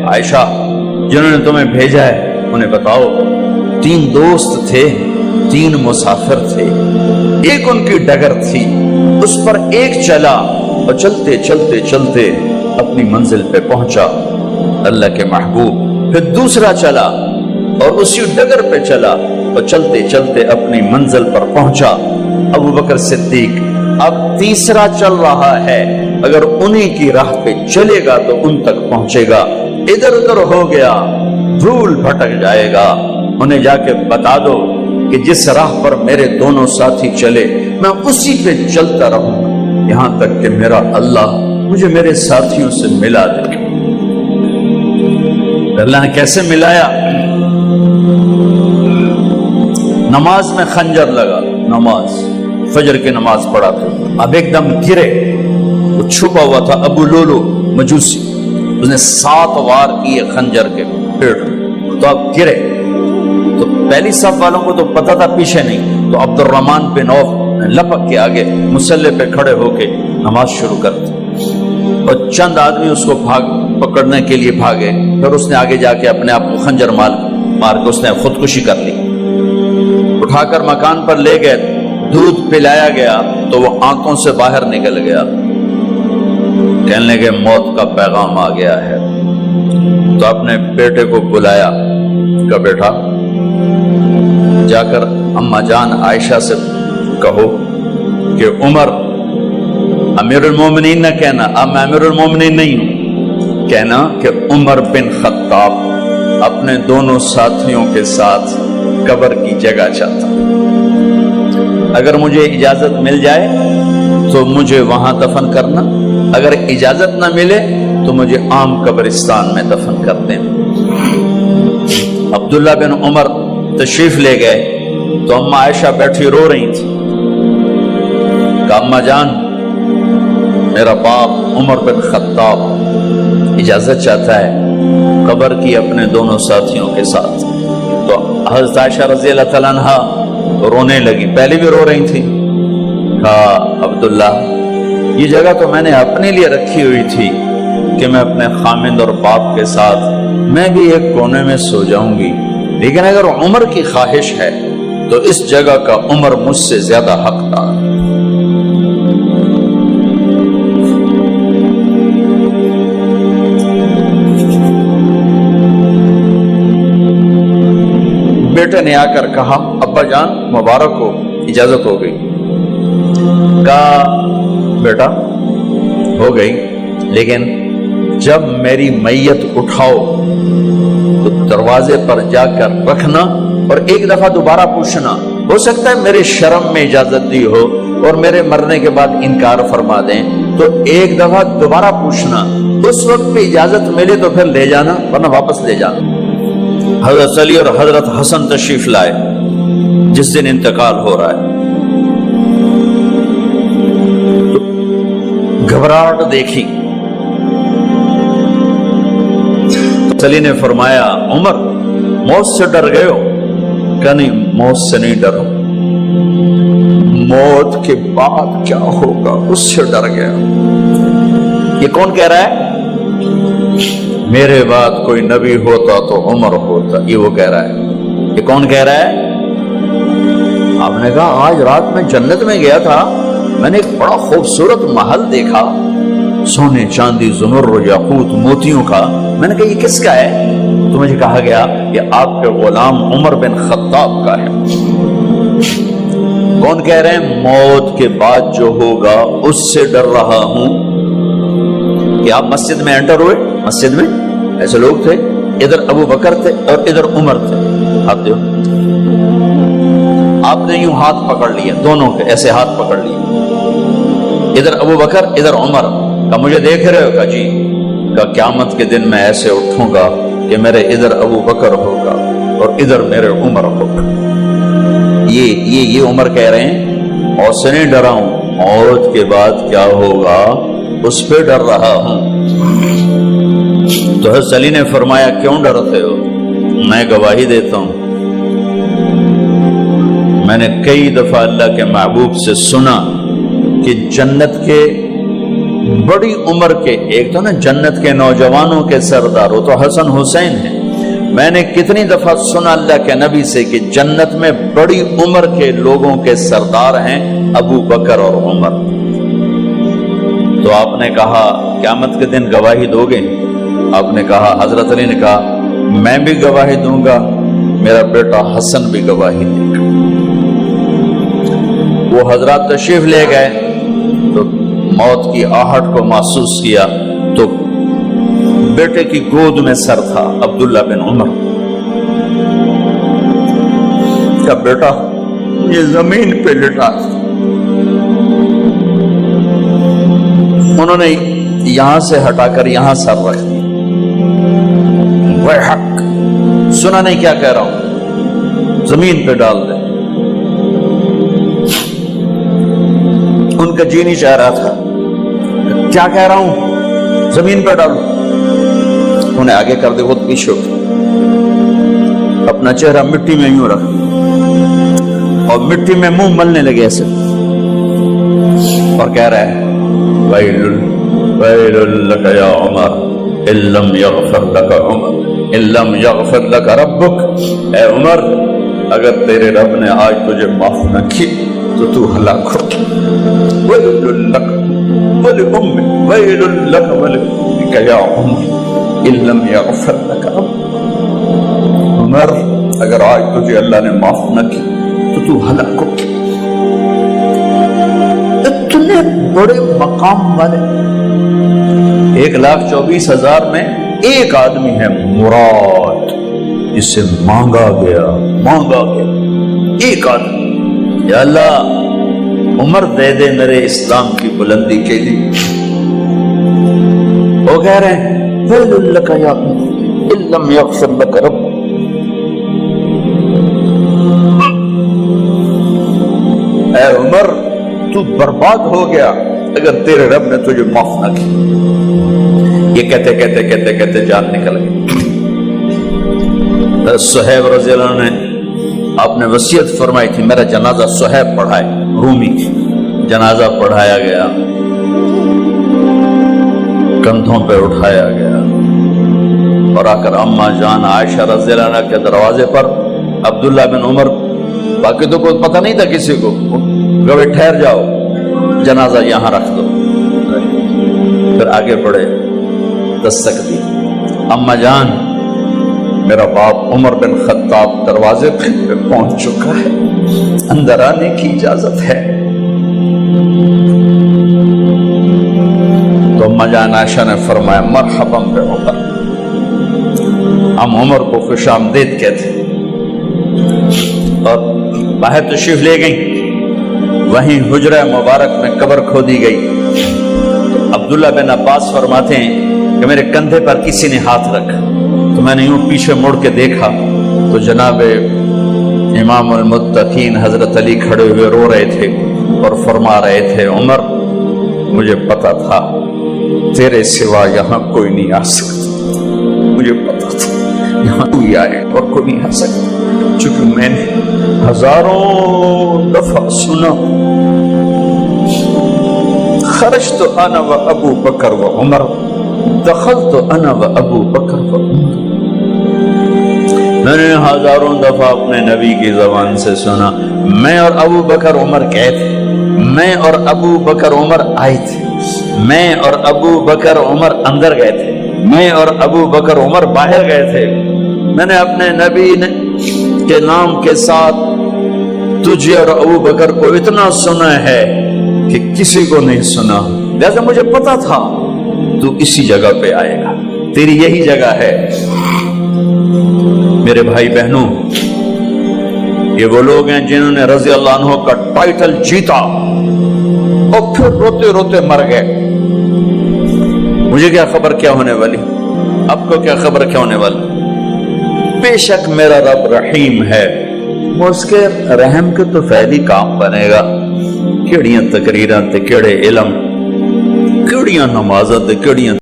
عائشہ جنہوں نے تمہیں بھیجا ہے انہیں بتاؤ 3 دوست تھے، 3 مسافر تھے، ایک ان کی ڈگر تھی، اس پر ایک چلا اور چلتے چلتے چلتے اپنی منزل پہ پہنچا اللہ کے محبوب، پھر دوسرا چلا اور اسی ڈگر پہ چلا اور چلتے چلتے اپنی منزل پر پہنچا ابو بکر صدیق۔ اب تیسرا چل رہا ہے، اگر انہی کی راہ پہ چلے گا تو ان تک پہنچے گا، ادھر ادھر ہو گیا بھول بھٹک جائے گا، انہیں جا کے بتا دو کہ جس راہ پر میرے دونوں ساتھی چلے میں اسی پہ چلتا رہوں یہاں تک کہ میرا اللہ مجھے میرے ساتھیوں سے ملا دے۔ اللہ نے کیسے ملایا؟ نماز میں خنجر لگا، نماز فجر کی نماز پڑھا تھا، اب ایک دم گرے، وہ چھپا ہوا تھا ابو لولو مجوسی، اس نے 7 وار کیے خنجر کے پیٹ، تو اب گرے تو پہلی صف والوں کو تو پتا تھا پیچھے نہیں، تو عبد الرحمن بن عوف لپک کے آگے مصلی پہ کھڑے ہو کے نماز شروع کر دی، اور چند آدمی اس کو پکڑنے کے لیے بھاگے، پھر اس نے آگے جا کے اپنے آپ کو خنجر مار کے اس نے خودکشی کر لی، اٹھا کر مکان پر لے گئے، دودھ پلایا گیا تو وہ آنکھوں سے باہر نکل گیا، کہنے لگے موت کا پیغام آ گیا ہے، تو اپنے بیٹے کو بلایا کہ بیٹا جا کر اماں جان عائشہ سے کہو کہ عمر امیر المومنین نہ کہنا، اب میں امیر المومنین نہیں ہوں، کہنا کہ عمر بن خطاب اپنے دونوں ساتھیوں کے ساتھ قبر کی جگہ چاہتا، اگر مجھے اجازت مل جائے تو مجھے وہاں دفن کرنا، اگر اجازت نہ ملے تو مجھے عام قبرستان میں دفن کر دیں۔ عبداللہ بن عمر تشریف لے گئے تو اماں عائشہ بیٹھی رو رہی تھی، کہا اماں جان میرا باپ عمر بن خطاب اجازت چاہتا ہے قبر کی اپنے دونوں ساتھیوں کے ساتھ، تو حضرت عائشہ رضی اللہ تعالیٰ عنہا رونے لگی، پہلے بھی رو رہی تھی، کہا عبداللہ یہ جگہ تو میں نے اپنے لیے رکھی ہوئی تھی کہ میں اپنے خامند اور باپ کے ساتھ میں بھی ایک کونے میں سو جاؤں گی، لیکن اگر عمر کی خواہش ہے تو اس جگہ کا عمر مجھ سے زیادہ حقدار ہے۔ بیٹے نے آ کر کہا ابا جان مبارک ہو، اجازت ہو گئی، کہا بیٹا ہو گئی، لیکن جب میری میت اٹھاؤ تو دروازے پر جا کر رکھنا اور ایک دفعہ دوبارہ پوچھنا، ہو سکتا ہے میرے شرم میں اجازت دی ہو اور میرے مرنے کے بعد انکار فرما دیں، تو ایک دفعہ دوبارہ پوچھنا، اس وقت پہ اجازت ملے تو پھر لے جانا ورنہ واپس لے جانا۔ حضرت علی اور حضرت حسن تشریف لائے جس دن انتقال ہو رہا ہے، گھبراہٹ دیکھی، علی نے فرمایا عمر موت سے ڈر گئے ہو؟ کہ نہیں موت سے نہیں ڈرو، موت کے بعد کیا ہوگا اس سے ڈر گیا۔ یہ کون کہہ رہا ہے؟ میرے بعد کوئی نبی ہوتا تو عمر ہوتا، یہ وہ کہہ رہا ہے۔ یہ کون کہہ رہا ہے؟ آپ نے کہا آج رات میں جنت میں گیا تھا، میں نے ایک بڑا خوبصورت محل دیکھا، سونے چاندی زمرد یاقوت موتیوں کا، میں نے کہا یہ کس کا ہے؟ تو مجھے کہا گیا یہ آپ کے غلام عمر بن خطاب کا ہے۔ کون کہہ رہے ہیں؟ موت کے بعد جو ہوگا اس سے ڈر رہا ہوں۔ کہ آپ مسجد میں انٹر ہوئے، مسجد میں ایسے لوگ تھے، ادھر ابو بکر تھے اور ادھر عمر تھے، ہاتھ دیو، آپ نے یوں ہاتھ پکڑ لیے، دونوں کے ایسے ہاتھ پکڑ لیے، ادھر ابو بکر ادھر عمر، کہا مجھے دیکھ رہے ہو؟ کہا جی، کہا قیامت کے دن میں ایسے اٹھوں گا کہ میرے ادھر ابو بکر ہوگا اور ادھر میرے عمر ہوگا۔ یہ عمر کہہ رہے ہیں اور سے نہیں ڈرا ہوں، موت کے بعد کیا ہوگا اس پہ ڈر رہا ہوں۔ تو حضرت علی نے فرمایا کیوں ڈرتے ہو؟ میں گواہی دیتا ہوں، میں نے کئی دفعہ اللہ کے محبوب سے سنا کہ جنت کے بڑی عمر کے، ایک تو نا جنت کے نوجوانوں کے سردار، وہ تو حسن حسین ہیں، میں نے کتنی دفعہ سنا اللہ کے نبی سے کہ جنت میں بڑی عمر کے لوگوں کے سردار ہیں ابو بکر اور عمر۔ تو آپ نے کہا قیامت کے دن گواہی دو گے؟ آپ نے کہا، حضرت علی نے کہا میں بھی گواہی دوں گا، میرا بیٹا حسن بھی گواہی دے گا۔ وہ حضرات تشریف لے گئے تو موت کی آہٹ کو محسوس کیا تو بیٹے کی گود میں سر تھا عبداللہ بن عمر کا، بیٹا یہ زمین پہ لٹا۔ انہوں نے یہاں سے ہٹا کر یہاں سر رکھ دیا۔ وہ حق سنا نہیں کیا کہہ رہا ہوں، زمین پہ ڈال دے۔ ان کا جی نہیں چاہ رہا تھا، کیا کہہ رہا ہوں، زمین پہ ڈالو۔ انہیں آگے کر دے، خود پیچھے اٹھ، اپنا چہرہ مٹی میں یوں رکھ اور مٹی میں منہ ملنے لگے ایسے، اور کہہ رہا ہے ویل لک یا عمر ان لم یغفر لک عمر ان لم یغفر لک ربک، اے عمر اگر تیرے رب نے آج تجھے معاف نہ کی تو ہلاک ہو۔ ویل لک ولأمک ویل لک ولأمک یا عمر ان لم یغفر لک ربک، عمر اگر آج تجھے اللہ نے معاف نہ کی تو ہلاک ہو۔ اتنے بڑے مقام والے 1,24,000 میں ایک آدمی ہے مراد، جس سے مانگا گیا ایک آدمی، یا اللہ عمر دے دے میرے اسلام کی بلندی کے لیے۔ وہ کہہ رہے ہیں ویل لک یا عمر ان لم یغفر لک رب، اے عمر تو برباد ہو گیا اگر تیرے رب نے تجھے معاف نہ کی۔ یہ کہتے جان نکل گئی۔ صہیب رضی اللہ عنہ نے آپ نے وصیت فرمائی تھی میرا جنازہ صہیب پڑھائے، رومی جنازہ پڑھایا گیا، کندھوں پہ اٹھایا گیا، اور آ کر اماں جان عائشہ رضی اللہ عنہ کے دروازے پر عبداللہ بن عمر، باقی تو کوئی پتہ نہیں تھا کسی کو، گوے ٹھہر جاؤ جنازہ یہاں رکھ دو، پھر آگے بڑھے، دستک دی، اماں جان میرا باپ عمر بن خطاب دروازے پہ پہنچ چکا ہے، اندر آنے کی اجازت ہے۔ تو اماں جان عائشہ نے فرمایا مرحبا بعمر، ہم عمر کو خوش آمدید کہتے، اور باہر تشریف لے گئیں۔ وہیں حجرہ مبارک میں قبر کھودی گئی۔ عبداللہ بن عباس فرماتے ہیں کہ میرے کندھے پر کسی نے ہاتھ رکھا تو میں نے یوں پیچھے مڑ کے دیکھا تو جناب امام المتقین حضرت علی کھڑے ہوئے رو رہے تھے اور فرما رہے تھے عمر مجھے پتا تھا تیرے سوا یہاں کوئی نہیں آ سکتا، مجھے پتا تھا یہاں کوئی آئے اور کوئی نہیں آ سکتا، چونکہ میں نے ہزاروں دفعہ سنا خرجت انا و ابو بکر و عمر دخلت انا و ابو بکر و عمر، میں نے ہزاروں دفعہ اپنے نبی کی زبان سے سنا میں اور ابو بکر عمر گئے تھے، میں اور ابو بکر عمر آئے تھے، میں اور ابو بکر عمر اندر گئے تھے، میں اور ابو بکر عمر باہر گئے تھے، میں نے اپنے نبی کے نام کے ساتھ تجھے اور ابو بکر کو اتنا سنا ہے کہ کسی کو نہیں سنا، لہذا مجھے پتا تھا تو اسی جگہ پہ آئے گا، تیری یہی جگہ ہے۔ میرے بھائی بہنوں، یہ وہ لوگ ہیں جنہوں نے رضی اللہ عنہ کا ٹائٹل جیتا اور پھر روتے روتے مر گئے۔ مجھے کیا خبر کیا ہونے والی، آپ کو کیا خبر کیا ہونے والی؟ بے شک میرا رب رحیم ہے، اس کے رحم کے تو فعلی کام بنے گا، کیڑیاں تقریراں تے کیڑے علم، کیڑیاں نمازاں تے کیڑیاں